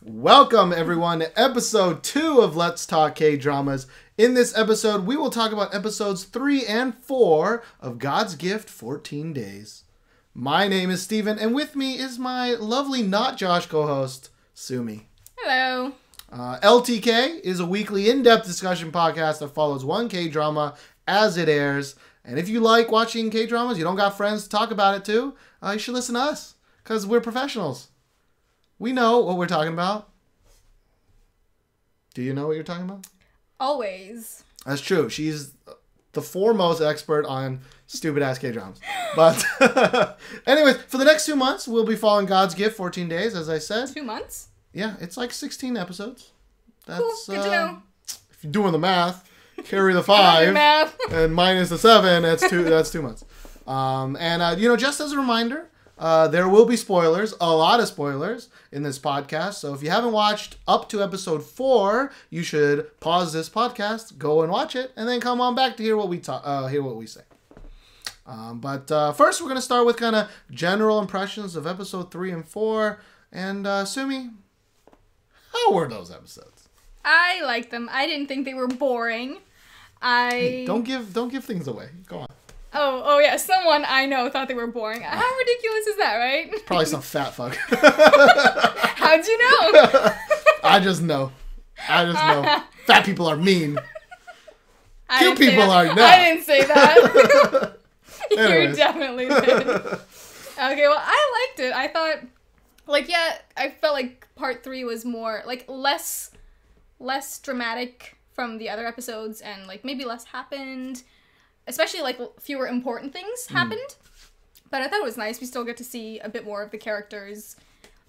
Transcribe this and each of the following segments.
Welcome, everyone, to episode 2 of Let's Talk K-Dramas. In this episode, we will talk about episodes 3 and 4 of God's Gift 14 Days. My name is Stephen, and with me is my lovely not Josh co-host, Sumi. Hello. LTK is a weekly in-depth discussion podcast that follows one K-drama as it airs. And if you like watching K-dramas, you don't got friends to talk about it to, you should listen to us, because we're professionals. We know what we're talking about. Do you know what you're talking about? Always. That's true. She's the foremost expert on stupid-ass K-dramas. But anyways, for the next 2 months, we'll be following God's Gift 14 Days, as I said. 2 months? Yeah, it's like 16 episodes. That's, cool. Good to know. If you're doing the math, carry the 5 and minus the 7, that's 2 months. Just as a reminder, there will be spoilers, a lot of spoilers in this podcast. So if you haven't watched up to episode 4, you should pause this podcast, go and watch it, and then come on back to hear what we say. But first, we're going to start with kind of general impressions of episode 3 and 4. And Sumi, how were those episodes? I liked them. I didn't think they were boring. Hey, don't give things away. Go on. Oh yeah, someone I know thought they were boring. How ridiculous is that, right? Probably some fat fuck. How'd you know? I just know. Fat people are mean. Cute people are not. I didn't say that. You definitely did. Okay, well, I liked it. I thought, I felt like part 3 was more, less dramatic from the other episodes, and, maybe less happened. Especially, fewer important things happened. But I thought it was nice. We still get to see a bit more of the characters.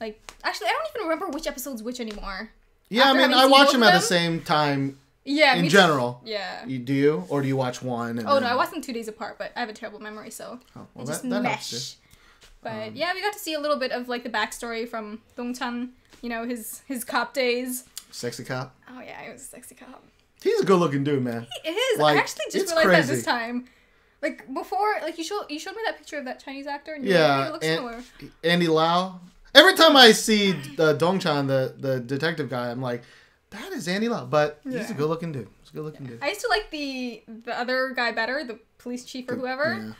Actually, I don't even remember which episode's which anymore. Yeah, I watch them at the same time. Yeah, in general. Yeah. Do you? Or do you watch one? No, I watched them 2 days apart, but I have a terrible memory, so well, just that mesh. helps But yeah, we got to see a little bit of, the backstory from Dong-chan. His cop days. Sexy cop? Oh, yeah, he was a sexy cop. He's a good-looking dude, man. He is. I actually just realized crazy. that this time. Before, you showed me that picture of that Chinese actor, and yeah, it looks similar. Andy Lau. Every time I see Dong-chan, the detective guy, I'm like, that is Andy Lau. But he's a good-looking dude. Dude. I used to like the other guy better, the police chief or whoever. Yeah.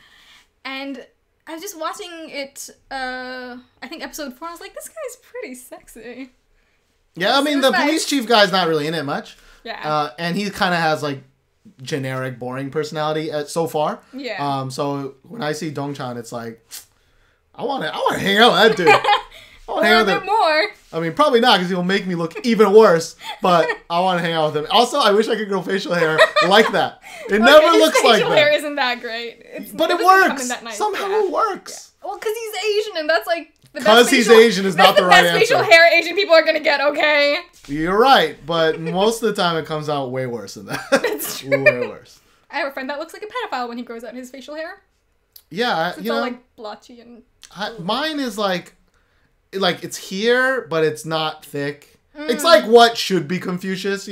And I was just watching it, I think episode 4, and I was like, this guy's pretty sexy. Yeah, the police chief guy's not really in it much. Yeah. And he kind of has, generic, boring personality so far. Yeah. So when I see Dong-chan, it's like, I want to hang out with that dude. I want to hang out with him more. Probably not, because he'll make me look even worse, but I want to hang out with him. Also, I wish I could grow facial hair like that. It never looks like that. Facial hair isn't that great. But it works. Somehow it works. Yeah. Well, because he's Asian, and that's because he's Asian is not the right answer. That's the best facial hair Asian people are going to get, okay? You're right, but most of the time it comes out way worse than that. That's true. Way worse. I have a friend that looks like a pedophile when he grows out his facial hair. Yeah, it's all blotchy and... mine is it's here, but it's not thick. It's what should be Confucius,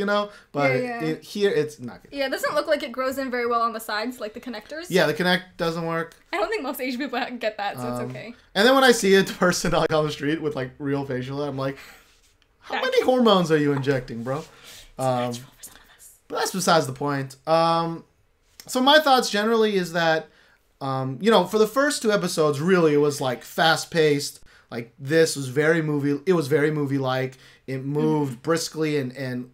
But here, it's not good. Yeah, it doesn't look like it grows in very well on the sides, the connectors. Yeah, the connect doesn't work. I don't think most Asian people get that, so it's okay. And then when I see a person on the street with, real facial hair, I'm like, how many hormones are you injecting, bro? But that's besides the point. So my thoughts generally is that, for the first 2 episodes, really, it was, fast-paced. This was very movie-like. It moved briskly, and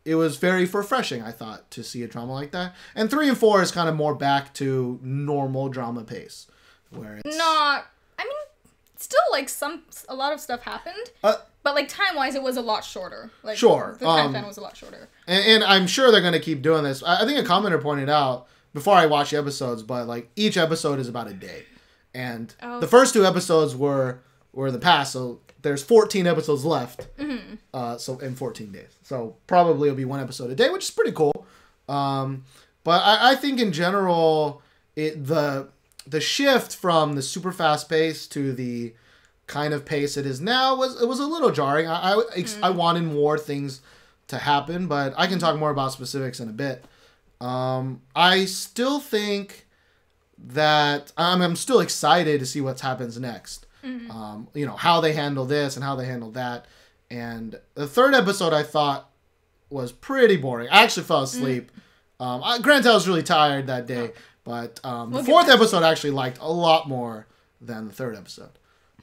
it was very refreshing, I thought, to see a drama like that. And 3 and 4 is kind of more back to normal drama pace, where it's not. Still, a lot of stuff happened, but time-wise, it was a lot shorter. Sure, the time span was a lot shorter. And I'm sure they're gonna keep doing this. I think a commenter pointed out before I watched the episodes, but each episode is about a day, and the first 2 episodes were in the past, so there's 14 episodes left. So in 14 days. So probably it'll be 1 episode a day, which is pretty cool. But I think in general, the shift from the super fast pace to the kind of pace it is now was a little jarring. I wanted more things to happen, but I can talk more about specifics in a bit. I still think that I'm still excited to see what happens next. Mm-hmm. How they handle this and how they handle that. And the third episode I thought was pretty boring. I actually fell asleep. Granted, I was really tired that day. But the fourth episode I actually liked a lot more than the third episode.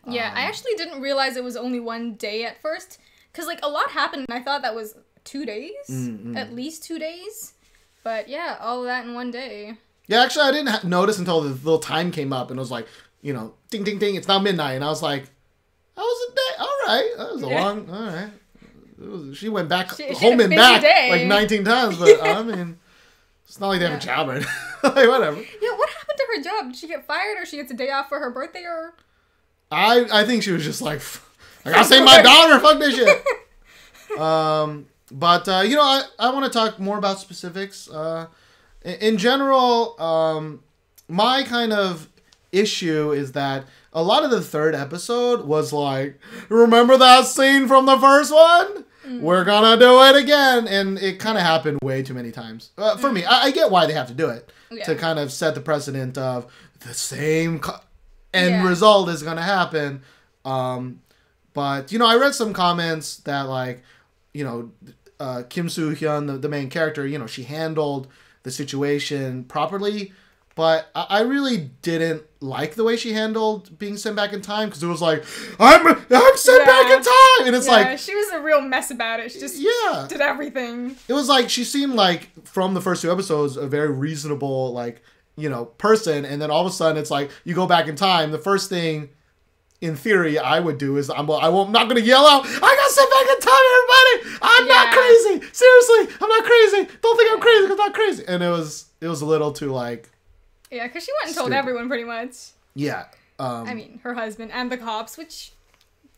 Yeah, I actually didn't realize it was only one day at first. Because, like, a lot happened, and I thought that was 2 days. At least 2 days. But, yeah, all of that in one day. Yeah, actually, I didn't notice until the little time came up, and it was like, you know, ding, ding, ding, it's now midnight. And I was like, that was a day. All right. That was a long, all right. She went back home and back like 19 times. But, I mean, it's not like they have a job right now. Like, whatever. Yeah, what happened to her job? Did she get fired, or she gets a day off for her birthday, or... I think she was just like, I gotta save my daughter, fuck this shit. But, you know, I want to talk more about specifics. In general, my kind of issue is that a lot of the third episode was like, remember that scene from the first one? We're gonna do it again. And it kind of happened way too many times. For me, I get why they have to do it. To kind of set the precedent of the same end result is gonna happen. But, you know, I read some comments that, like, you know, Kim Soo-hyun, the main character, you know, she handled the situation properly, but I really didn't like the way she handled being sent back in time, because it was like, I'm sent back in time, and it's like, she was a real mess about it. She just did everything. It was like she seemed like, from the first 2 episodes, a very reasonable, like, you know, person, and then all of a sudden it's like, you go back in time, the first thing in theory I would do is I'm not going to yell out, I got sent back in time, everybody! I'm not crazy! Seriously, I'm not crazy! Don't think I'm crazy, because I'm not crazy! And it was a little too, like... Yeah, because she went and told everyone, pretty much. Yeah. I mean, her husband and the cops, which...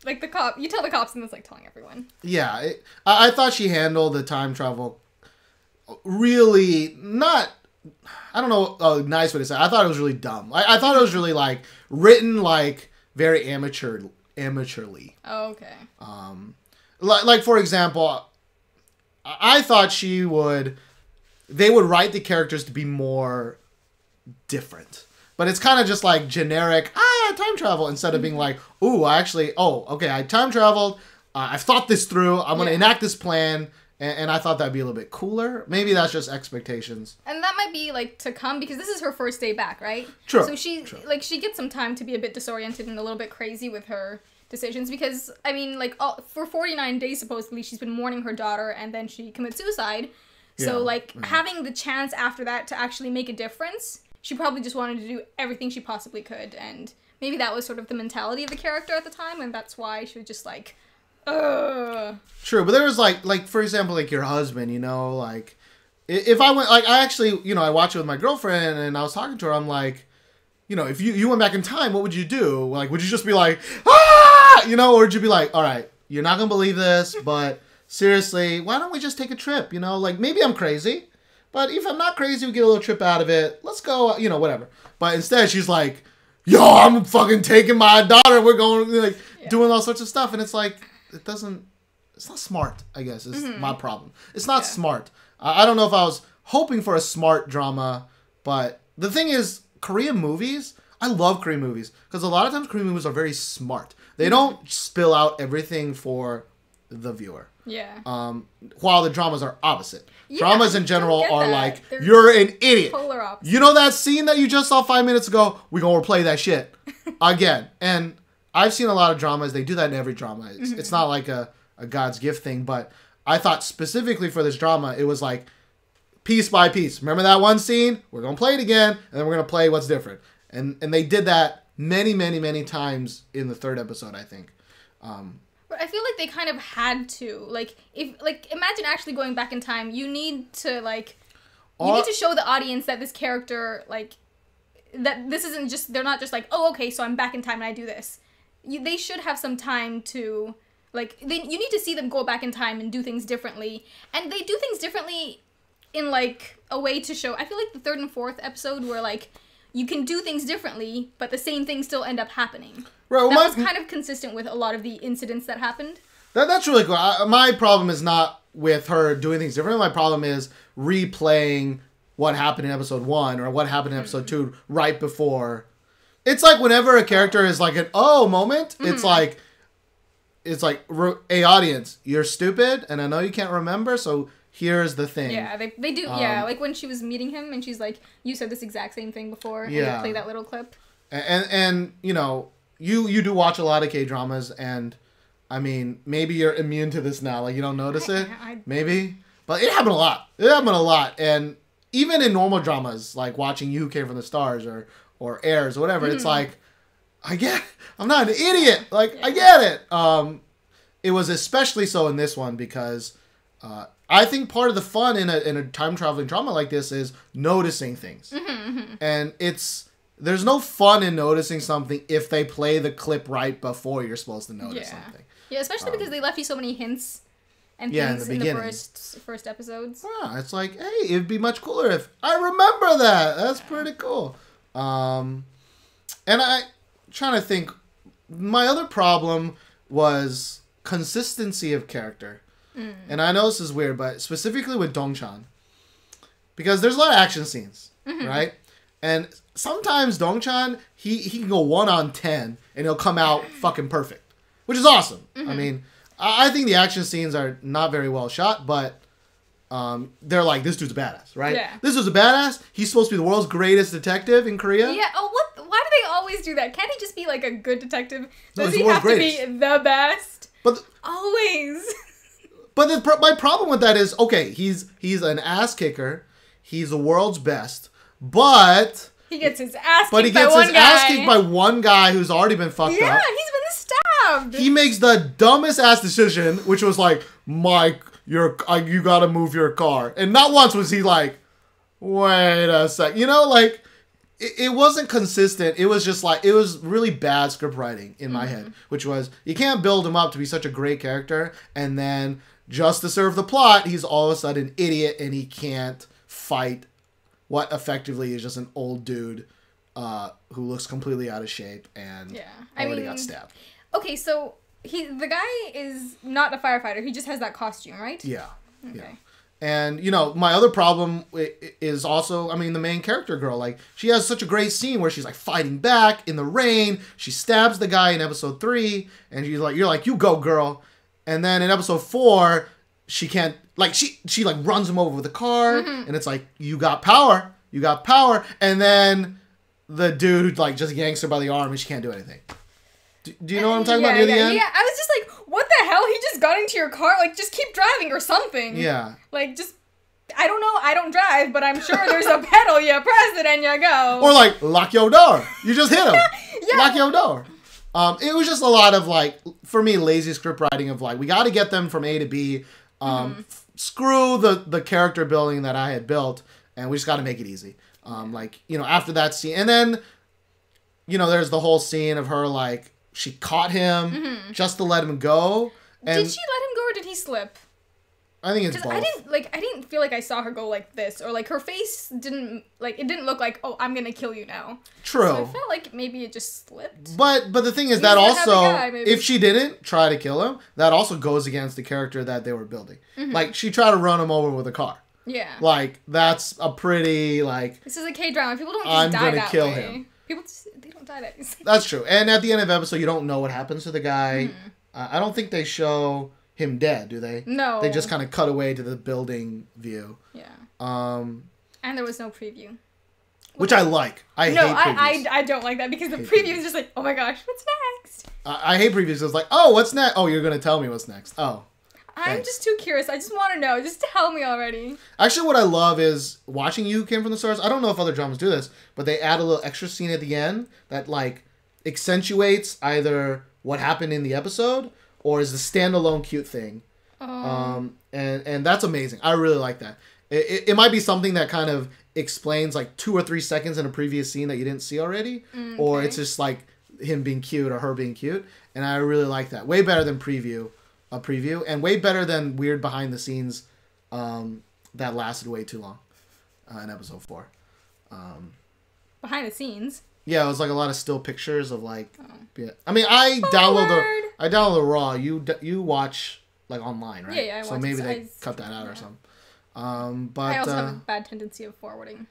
Like, you tell the cops and it's like telling everyone. Yeah. I thought she handled the time travel really not... I don't know a nice way to say it. I thought it was really dumb. I thought it was really, like, written, like... very amateurly. Oh, okay. Like for example, I thought they would write the characters to be more different. But it's kind of just like generic, time travel, instead of being like, ooh, okay, I time traveled, I've thought this through, I'm going to enact this plan, and I thought that'd be a little bit cooler. Maybe that's just expectations. And that might be, like, to come, because this is her first day back, right? True. So she gets some time to be a bit disoriented and a little bit crazy with her decisions, because, I mean, like, for 49 days, supposedly, she's been mourning her daughter, and then she commits suicide. So, like, having the chance after that to actually make a difference, she probably just wanted to do everything she possibly could, and maybe that was sort of the mentality of the character at the time, and that's why she was just like... True, but there was like for example, like your husband, you know, like if I went, like I actually, you know, I watched it with my girlfriend and I was talking to her, I'm like, you know, if you went back in time, what would you do? Like, would you just be like, you know, or would you be like, all right, you're not gonna believe this, but seriously, why don't we just take a trip? You know, like maybe I'm crazy, but if I'm not crazy, we get a little trip out of it. Let's go, you know, whatever. But instead, she's like, yo, I'm fucking taking my daughter. We're going, like, doing all sorts of stuff, and it's like. It's not smart, I guess, is my problem. It's not smart. I don't know if I was hoping for a smart drama, but the thing is, Korean movies, I love Korean movies, because a lot of times Korean movies are very smart. They don't spill out everything for the viewer. Yeah. While the dramas are opposite. Dramas in general are like, they're you're an idiot. Polar opposite. You know that scene that you just saw 5 minutes ago? We're going to replay that shit again. And I've seen a lot of dramas. They do that in every drama. It's not like a God's gift thing, but I thought specifically for this drama, it was like piece by piece. Remember that one scene? We're going to play it again, and then we're going to play what's different. And they did that many, many, many times in the third episode, I think. But I feel like they kind of had to. Like, imagine actually going back in time. You need to, like, you need to show the audience that this character, like, that this isn't just, they're not just like, oh, okay, so I'm back in time and I do this. They should have some time to, like, you need to see them go back in time and do things differently. And they do things differently in, like, a way to show, I feel like the third and fourth episode were, like, you can do things differently, but the same things still end up happening. Right, well, that was kind of consistent with a lot of the incidents that happened. That's really cool. My problem is not with her doing things differently. My problem is replaying what happened in episode 1 or what happened in episode 2 right before. It's like whenever a character is like an oh moment, it's like it's like, a audience, you're stupid, and I know you can't remember, so here's the thing. Yeah, they do. Yeah, like when she was meeting him, and she's like, "You said this exact same thing before." And they play that little clip. And you know, you do watch a lot of K-dramas, and I mean, maybe you're immune to this now. Like, you don't notice it, maybe, but it happened a lot. And even in normal dramas, like watching You Who Came from the Stars or Airs or whatever, it's like, I'm not an idiot. Like, I get it. It was especially so in this one because I think part of the fun in a time traveling drama like this is noticing things, and there's no fun in noticing something if they play the clip right before you're supposed to notice something. Yeah, especially because they left you so many hints and things in the first episodes. Yeah, it's like, hey, it'd be much cooler if I remember that. That's pretty cool. And I'm trying to think. My other problem was consistency of character. And I know this is weird, but specifically with Dong-chan. Because there's a lot of action scenes, right? And sometimes Dong-chan, he can go 1 on 10 and he'll come out fucking perfect. Which is awesome. I mean, I think the action scenes are not very well shot, but they're like, this dude's a badass, right? Yeah. This dude's a badass. He's supposed to be the world's greatest detective in Korea. Yeah. Oh, what? Why do they always do that? Can't he just be like a good detective? Does he have to be the best? But always. But my problem with that is, okay, he's an ass kicker. He's the world's best, but he gets his ass kicked by one guy who's already been fucked up. Yeah, he's been stabbed. He makes the dumbest ass decision, which was like, Mike, you gotta move your car. And not once was he like, wait a sec. You know, like, it wasn't consistent. It was just like, it was really bad script writing in my head, which was, you can't build him up to be such a great character, and then just to serve the plot, he's all of a sudden an idiot and he can't fight what effectively is just an old dude who looks completely out of shape and already got stabbed. Okay, so the guy is not a firefighter. He just has that costume, right? Yeah. Okay. Yeah. And, you know, my other problem is also, I mean, the main character girl. Like, she has such a great scene where she's, like, fighting back in the rain. She stabs the guy in episode 3. And she's like, you're like, you go, girl. And then in episode 4, she can't, like, she like, runs him over with a car. And it's like, you got power. You got power. And then the dude, like, just yanks her by the arm and she can't do anything. Do you know what I'm talking about near the end? Yeah, I was just like, what the hell? He just got into your car? Like, just keep driving or something. Yeah. Like, just, I don't know, I don't drive, but I'm sure there's a pedal, you press it and you go. Or like, lock your door. You just hit him. Lock your door. It was just a lot of, like, for me, lazy script writing of, like, we got to get them from A to B. Screw the character building that I had built, and we just got to make it easy. Like, you know, after that scene. And then, you know, there's the whole scene of her, like, she caught him just to let him go. And did she let him go or did he slip? I think it's both. I didn't feel like I saw her go like this, or like her face didn't look like, oh, I'm gonna kill you now. True. So I felt like maybe it just slipped. But the thing is that also, if she didn't try to kill him, that also goes against the character that they were building. Like, she tried to run him over with a car. Yeah. Like, that's a pretty, like, this is a K-drama. People don't just die that way. Him. People just, they don't die that easily. That's true. And at the end of the episode, you don't know what happens to the guy. I don't think they show him dead, do they? No. They just kind of cut away to the building view. Yeah. And there was no preview. Which I like. I hate previews. I don't like that because the preview is just like, oh my gosh, what's next? I hate previews. It's like, oh, what's next? Oh, you're going to tell me what's next. Oh. I'm just too curious. I just want to know. Just tell me already. Actually, what I love is watching You Came from the Stars. I don't know if other dramas do this, but they add a little extra scene at the end that, like, accentuates either what happened in the episode or is a standalone cute thing. And that's amazing. I really like that. It might be something that kind of explains, like, 2 or 3 seconds in a previous scene that you didn't see already, or it's just, like, him being cute or her being cute, and I really like that. Way better than a preview, and way better than weird behind the scenes that lasted way too long in episode 4. Behind the scenes? Yeah, it was like a lot of still pictures of like. Yeah. I mean, I download the raw. You watch like online, right? Yeah, I watch. So maybe they cut that out or something. But I also have a bad tendency of forwarding.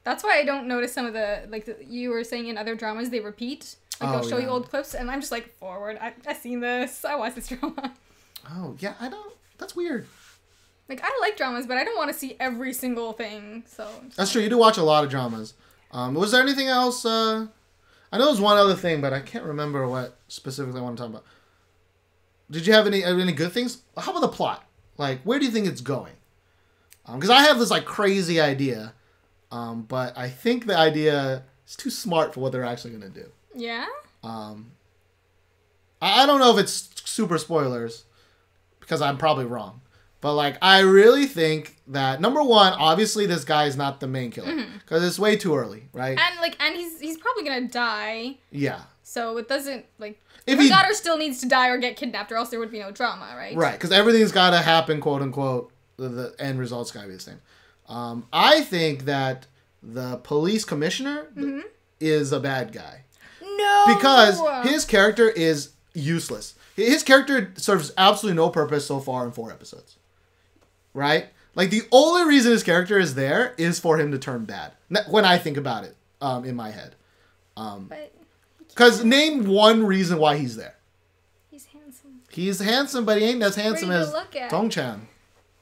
That's why I don't notice some of the you were saying in other dramas they repeat. Like they'll show you old clips, and I'm just like, forward. I've seen this. I watched this drama. Oh yeah, I don't. That's weird. Like I like dramas, but I don't want to see every single thing. So that's true. You do watch a lot of dramas. Was there anything else? I know there was one other thing, but I can't remember what specifically I want to talk about. Did you have any good things? How about the plot? Like, where do you think it's going? Because I have this like crazy idea, but I think the idea is too smart for what they're actually going to do. Yeah. I don't know if it's super spoilers, because I'm probably wrong. But like, I really think that number one, obviously this guy is not the main killer because it's way too early, right? And he's probably gonna die. Yeah. So it doesn't like. If her daughter still needs to die or get kidnapped, or else there would be no drama, right? Right, because everything's got to happen, quote unquote. The end result's got to be the same. I think that the police commissioner is a bad guy. No! Because his character is useless. His character serves absolutely no purpose so far in 4 episodes. Right? Like, the only reason his character is there is for him to turn bad. When I think about it, in my head. Because name one reason why he's there. He's handsome. He's handsome, but he ain't as handsome as Dong-chan.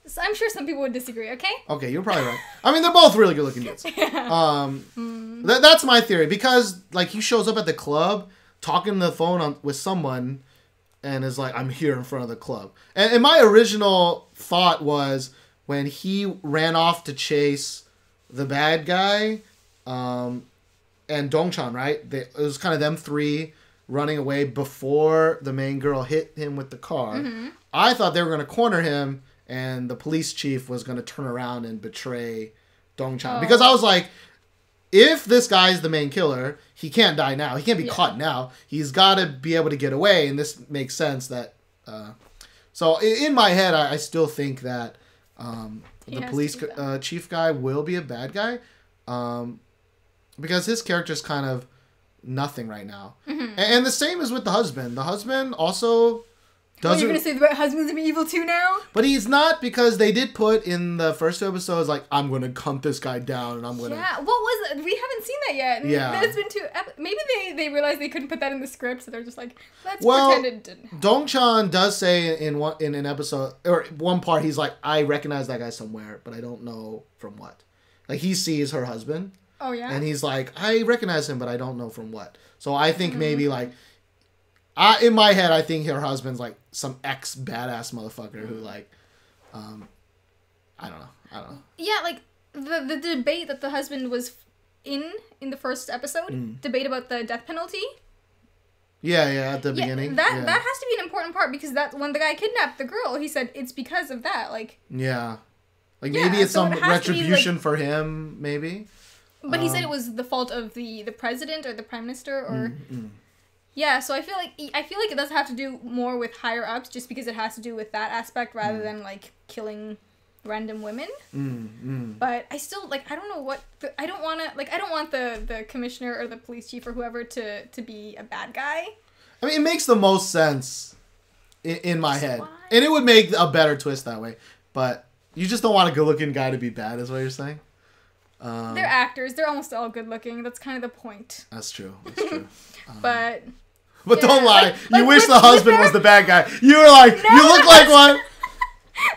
So I'm sure some people would disagree, okay? Okay, you're probably right. I mean, they're both really good looking dudes. That's my theory. Because, like, he shows up at the club, talking on the phone with someone, and is like, I'm here in front of the club. And my original thought was, when he ran off to chase the bad guy, and Dong-chan, right? It was kind of them 3 running away before the main girl hit him with the car. I thought they were going to corner him, and the police chief was going to turn around and betray Dong-chan. Because I was like, if this guy's the main killer, he can't die now. He can't be caught now. He's got to be able to get away, and this makes sense that... So in my head, I still think that the police chief guy will be a bad guy. Because his character's kind of nothing right now. And the same is with the husband. The husband also doesn't... you're going to say the husband's going to be evil too now? But he's not, because they did put in the first 2 episodes, like, I'm going to hunt this guy down, and I'm going to... Yeah, what was it? We haven't seen that yet. Yeah. It's been 2... Maybe they realized they couldn't put that in the script, so they're just like, let's pretend it didn't happen. Dong-chan does say in an episode, or one part, he's like, I recognize that guy somewhere, but I don't know from what. Like, he sees her husband. Oh, yeah? And he's like, I recognize him, but I don't know from what. So I think maybe, like... in my head, I think her husband's, like, some ex-badass motherfucker who, like... I don't know. Yeah, like, the debate that the husband was in the first episode, debate about the death penalty. Yeah, at the beginning. That has to be an important part, because that when the guy kidnapped the girl, he said it's because of that, like... Yeah. Like, maybe it's some retribution for him, maybe... But he said it was the fault of the president or the prime minister or... Yeah, so I feel like it does have to do more with higher ups, just because it has to do with that aspect rather than, like, killing random women. But I still, like, I don't know what... I don't want the commissioner or the police chief or whoever to be a bad guy. I mean, it makes the most sense in my head. And it would make a better twist that way. But you just don't want a good-looking guy to be bad, is what you're saying? They're actors. They're almost all good looking. That's kind of the point. That's true. But don't lie. You wish the husband was the bad guy. You were like, no, you look like one.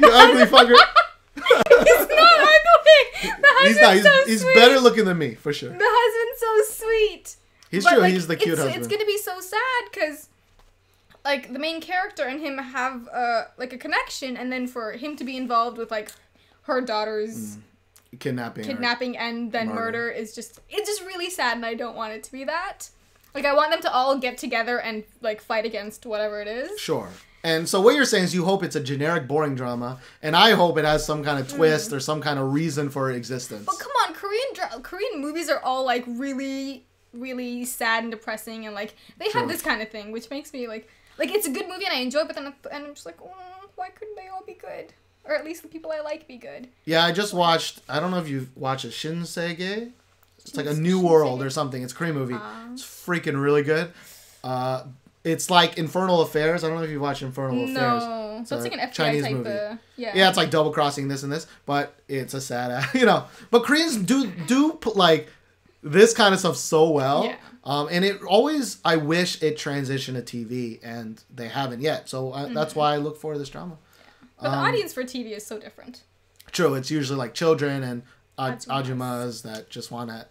You ugly fucker. He's not ugly. The husband's He's better looking than me, for sure. The husband's so sweet. He's true. Like, he's the cute husband. It's going to be so sad because, like, the main character and him have, like, a connection, and then for him to be involved with, like, her daughter's... kidnapping and then murder is just... It's just really sad, and I don't want it to be that. Like, I want them to all get together and, like, fight against whatever it is. Sure. And so what you're saying is you hope it's a generic, boring drama, and I hope it has some kind of twist or some kind of reason for existence. But come on, Korean movies are all, like, really, really sad and depressing, and, like, they have this kind of thing, which makes me, like, it's a good movie and I enjoy it, but then I'm just like, why couldn't they all be good? Or at least the people I like be good. Yeah, I just watched, I don't know if you've watched it, Shinsege? It's like a New World or something. It's a Korean movie. It's freaking really good. It's like Infernal Affairs. I don't know if you watch Infernal Affairs. No. So it's like an FBI Chinese type movie. Yeah, it's like double crossing this and this, but it's a sad, But Koreans do put like this kind of stuff so well And it always, I wish it transitioned to TV, and they haven't yet. So that's why I look forward to this drama. But the audience for TV is so different. True, it's usually like children and ajumas that just want to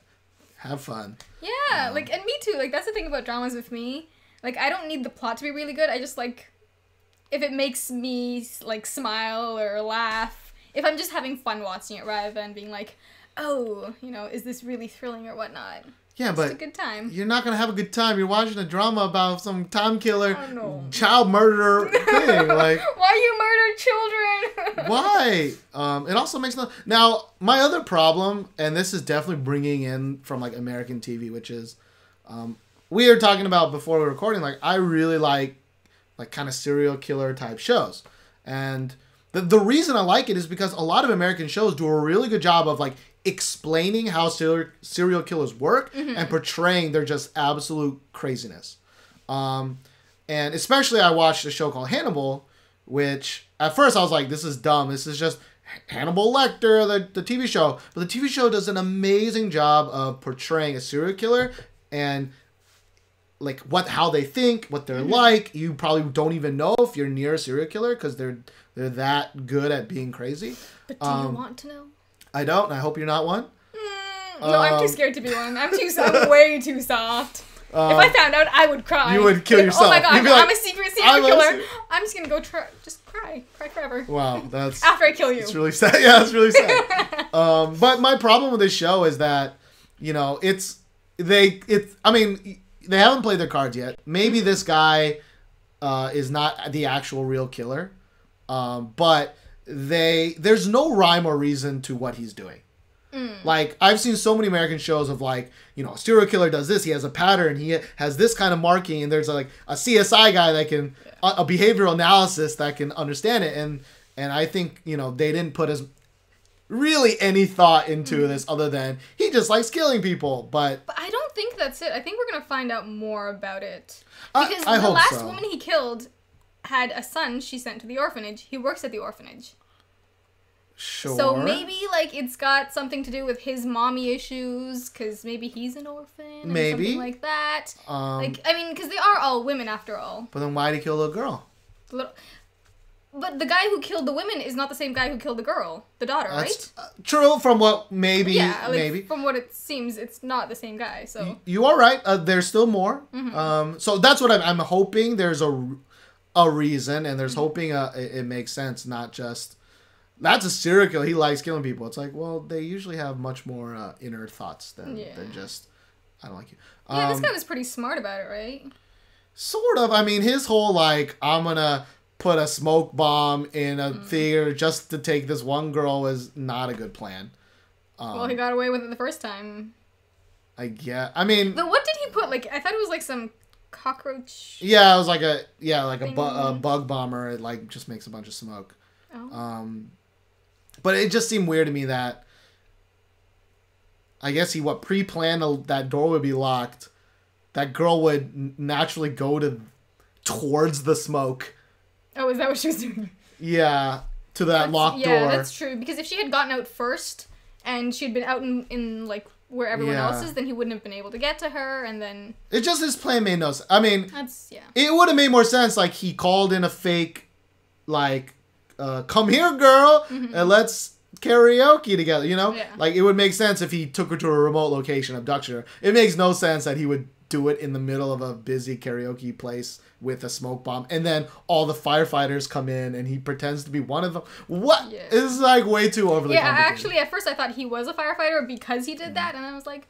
have fun. Yeah, and me too. That's the thing about dramas with me. I don't need the plot to be really good. I just if it makes me smile or laugh. If I'm just having fun watching it rather than being oh, is this really thrilling or whatnot? Yeah, but a good time. You're not gonna have a good time. You're watching a drama about some time killer, child murderer thing. Why you murder children? Why? It also makes no. Now, my other problem, and this is definitely bringing in from American TV, which is, we were talking about before we were recording. I really like kind of serial killer type shows, and the reason I like it is because a lot of American shows do a really good job of explaining how serial killers work and portraying their just absolute craziness. And especially I watched a show called Hannibal, which at first I was like, this is dumb. This is just Hannibal Lecter, the TV show. But the TV show does an amazing job of portraying a serial killer and how they think, what they're like. You probably don't even know if you're near a serial killer because they're that good at being crazy. But do you want to know? I don't, and I hope you're not one. No, I'm too scared to be one. I'm way too soft. If I found out, I would cry. You would kill yourself. Oh my god, I'm a secret serial killer. I'm just gonna go just cry forever. Wow, that's after I kill you. It's really sad. Yeah, it's really sad. But my problem with this show is that I mean, they haven't played their cards yet. Maybe this guy is not the actual real killer, but there's no rhyme or reason to what he's doing. I've seen so many American shows of a serial killer does this, he has a pattern, he has this kind of marking, and there's a CSI guy that can a behavioral analysis that can understand it, and I think they didn't put really any thought into this other than he just likes killing people. But I don't think that's it. I think we're gonna find out more about it because the last woman he killed had a son she sent to the orphanage. He works at the orphanage. Sure. So maybe it's got something to do with his mommy issues, because maybe he's an orphan. Maybe something like that. I mean, because they are all women after all. But then why did he kill the girl? But the guy who killed the women is not the same guy who killed the girl, the daughter, right? True. From what maybe. From what it seems, it's not the same guy. So you are right. There's still more. So that's what I'm hoping. There's a reason, and there's hoping it makes sense, not just. That's a serial killer. He likes killing people. It's well, they usually have much more inner thoughts than just, I don't like you. Yeah, this guy was pretty smart about it, right? Sort of. I mean, his whole, I'm going to put a smoke bomb in a theater just to take this one girl was not a good plan. Well, he got away with it the first time. I guess. I mean... But what did he put? I thought it was some cockroach... Yeah, it was a bug bomber. It, just makes a bunch of smoke. Oh. But it just seemed weird to me that I guess he pre-planned that door would be locked. That girl would naturally go towards the smoke. Oh, is that what she was doing? Yeah, to that locked door. Yeah, that's true. Because if she had gotten out first and she'd been out in where everyone else is, then he wouldn't have been able to get to her, and then... It just, his plan made no sense. I mean, it would have made more sense, he called in a fake, come here, girl, and let's karaoke together, Yeah. It would make sense if he took her to a remote location, abducted her. It makes no sense that he would do it in the middle of a busy karaoke place with a smoke bomb, and then all the firefighters come in, and he pretends to be one of them. What? Yeah. It's, way too overly complicated. Actually, at first I thought he was a firefighter because he did that, and I was like...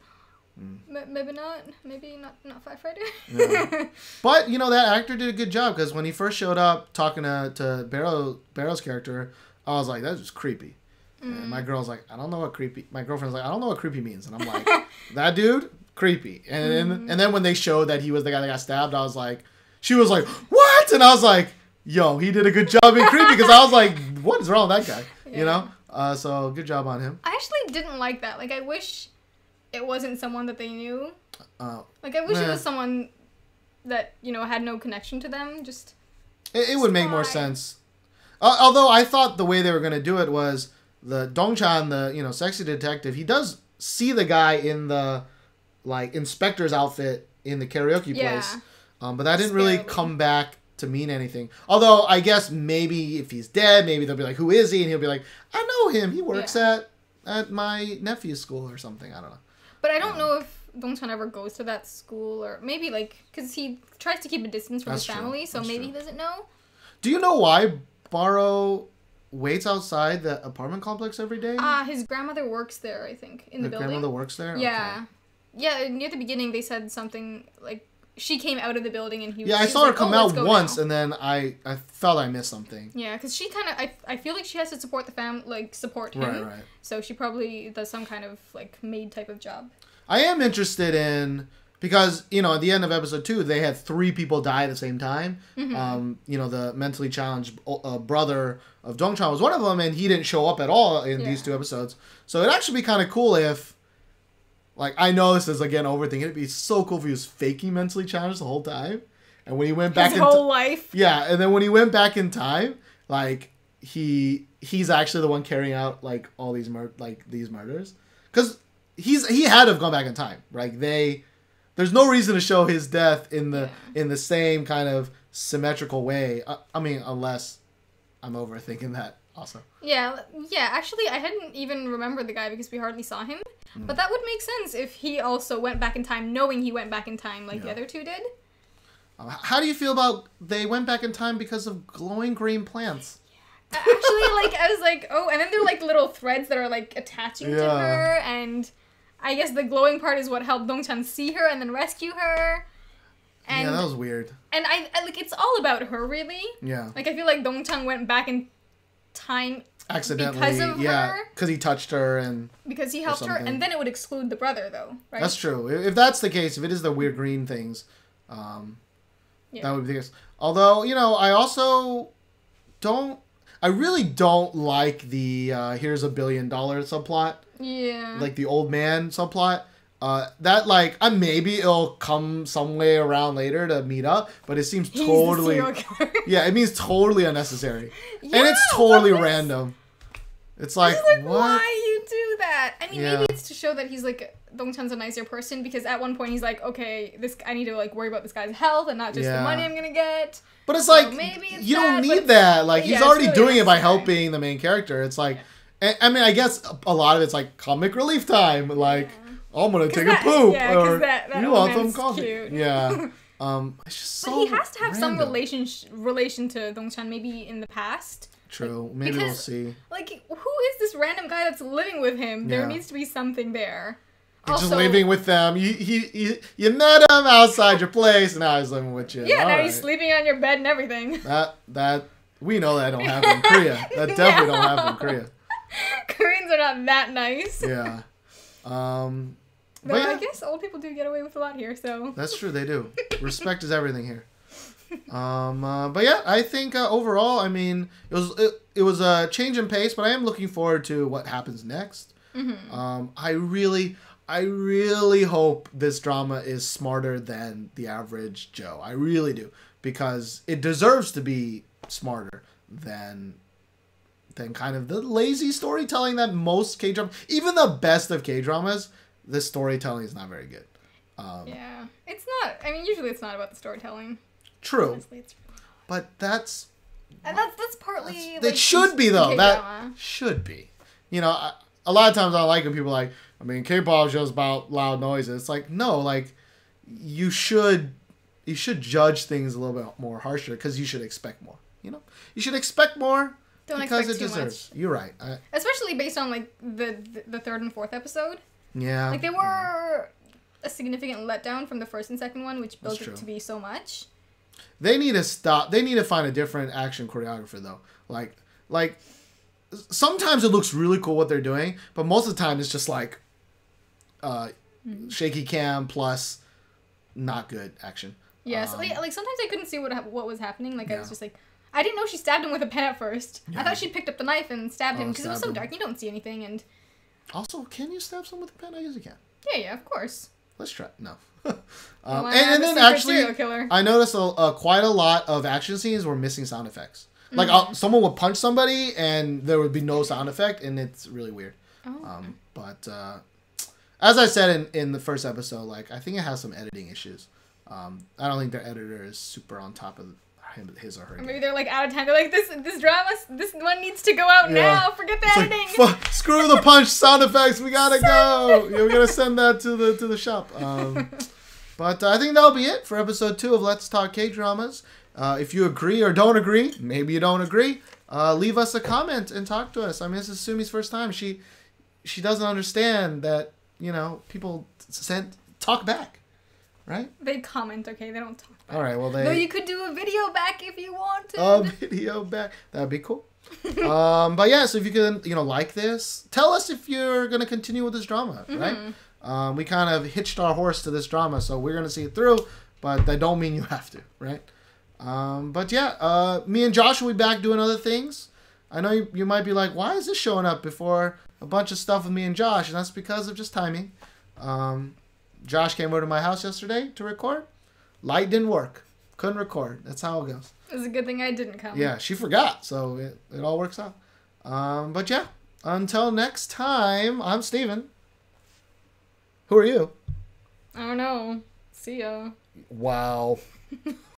Maybe not. Maybe not firefighter. Yeah. But that actor did a good job, because when he first showed up talking to Barrow's character, I was like, that's just creepy. And my girl's like, I don't know what creepy. My girlfriend's like, I don't know what creepy means, and I'm like, that dude, creepy. And then when they showed that he was the guy that got stabbed, I was like, she was like, what? And I was like, yo, he did a good job being creepy, because I was like, what is wrong with that guy? Yeah. So good job on him. I actually didn't like that. I wish it wasn't someone that they knew. I wish it was someone that, had no connection to them. Just it would make more sense. Although I thought the way they were going to do it was the Dong-chan, the, sexy detective, he does see the guy in the, inspector's outfit in the karaoke place. But that didn't Barely. really come back to mean anything. Although I guess maybe if he's dead, maybe they'll be like, who is he? And he'll be like, I know him. He works at my nephew's school or something. I don't know. But I don't know if Dong-chan ever goes to that school, or maybe like because he tries to keep a distance from his family, so maybe he doesn't know. Do you know why Baro waits outside the apartment complex every day? His grandmother works there, I think, in the building. Grandmother works there? Yeah. Okay. Yeah, near the beginning they said something like she came out of the building and he was... Yeah, I saw her come out once and then I felt I missed something. Yeah, because she kind of... I feel like she has to support the family, like, support him. Right. So she probably does some kind of, like, maid type of job. I am interested in... Because, you know, at the end of episode 2, they had 3 people die at the same time. Mm-hmm. You know, the mentally challenged brother of Dong-chan was one of them, and he didn't show up at all in these 2 episodes. So it'd actually be kind of cool if... Like, I know this is, again, overthinking. It'd be so cool if he was faking mentally challenged the whole time. And when he went back... His whole life. Yeah, and then when he went back in time, like, he's actually the one carrying out, like, all these these murders. Because he had to have gone back in time. Like, there's no reason to show his death in the same kind of symmetrical way. I mean, unless I'm overthinking that also. Yeah. Actually, I hadn't even remembered the guy because we hardly saw him. But that would make sense if he also went back in time, knowing he went back in time like the other 2 did. How do you feel about they went back in time because of glowing green plants? Actually, like, I was like, oh, and then there are, like, little threads that are, like, attaching to her, and I guess the glowing part is what helped Dong-chan see her and then rescue her. And, yeah, that was weird. And I like, it's all about her, really. Yeah. Like, I feel like Dong-chan went back in time accidentally, because of her. Because he touched her and... Because he helped her, and then it would exclude the brother, though, right? That's true. If that's the case, if it is the weird green things, that would be the case. Although, you know, I also don't... I really don't like the here's $1 billion subplot. Yeah. Like the old man subplot. That, like, maybe it'll come some way around later to meet up, but it seems totally... Yeah, it means totally unnecessary. Yeah, and it's totally random. It's like, what? Why you do that? I mean, maybe it's to show that he's, like, Dong-chan's a nicer person, because at one point he's like, okay, I need to, like, worry about this guy's health and not just the money I'm gonna get. But it's like, maybe you don't need that. Like, he's already really doing it by helping the main character. It's like, I mean, I guess a lot of it's like comic relief time. Like, I'm gonna take a poop, or that you want some coffee? Cute. Yeah. It's just so. But he has to have some relation to Dong-chan, maybe in the past. True. Like, maybe we'll see. Like, who is this random guy that's living with him? There needs to be something there. He's just living with them. You met him outside your place, and now he's living with you. Yeah, now he's sleeping on your bed and everything. That we know that don't happen in Korea. That definitely don't happen in Korea. Koreans are not that nice. Yeah. But I guess old people do get away with a lot here, so. That's true, they do. Respect is everything here. But yeah, I think overall, I mean, it was a change in pace, but I am looking forward to what happens next. Mm-hmm. I really hope this drama is smarter than the average Joe. I really do, because it deserves to be smarter than kind of the lazy storytelling that most K-dramas, even the best of K-dramas, the storytelling is not very good. Yeah, it's not. I mean, usually it's not about the storytelling. True, honestly, it's really not. But that's partly. It should be though. That should be. You know, a lot of times I like when people are like, I mean, K-pop is just about loud noises. It's like, no, like you should judge things a little bit more harsher, because you should expect more. You know, you should expect more. Because it deserves. You're right. Especially based on like the 3rd and 4th episode. Yeah. Like they were a significant letdown from the 1st and 2nd one, which built it to be so much. They need to stop. They need to find a different action choreographer though. Like sometimes it looks really cool what they're doing, but most of the time it's just like shaky cam plus not good action. Yeah. So like sometimes I couldn't see what was happening. Like I was just like, I didn't know she stabbed him with a pen at first. Yeah. I thought she picked up the knife and stabbed him because it was so dark. You don't see anything. And also, can you stab someone with a pen? I guess you can. Yeah, of course. Let's try. No. And then actually, I noticed quite a lot of action scenes were missing sound effects. Like someone would punch somebody and there would be no sound effect, and it's really weird. Oh. But as I said in the first episode, like, I think it has some editing issues. I don't think their editor is super on top of his or her. Or maybe they're like out of time. They're like, this drama, this one needs to go out now. Forget the editing. Like, screw the punch sound effects. We gotta go. We gotta send that to the shop. But I think that'll be it for episode 2 of Let's Talk K-Dramas. If you agree or don't agree, maybe you don't agree, leave us a comment and talk to us. I mean, this is Sumi's first time. She doesn't understand that, people talk back, right? They comment, okay? They don't talk back. All right, well, Though you could do a video back if you wanted. A video back. That'd be cool. But yeah, so if you can, like this, tell us if you're going to continue with this drama, right? We kind of hitched our horse to this drama, so we're going to see it through, but that don't mean you have to, right? But yeah, me and Josh will be back doing other things. I know you might be like, why is this showing up before a bunch of stuff with me and Josh? And that's because of just timing. Josh came over to my house yesterday to record. Light didn't work. Couldn't record. That's how it goes. It was a good thing I didn't come. Yeah, she forgot, so it all works out. But yeah, until next time, I'm Stephen. Who are you? I don't know. See ya. Wow.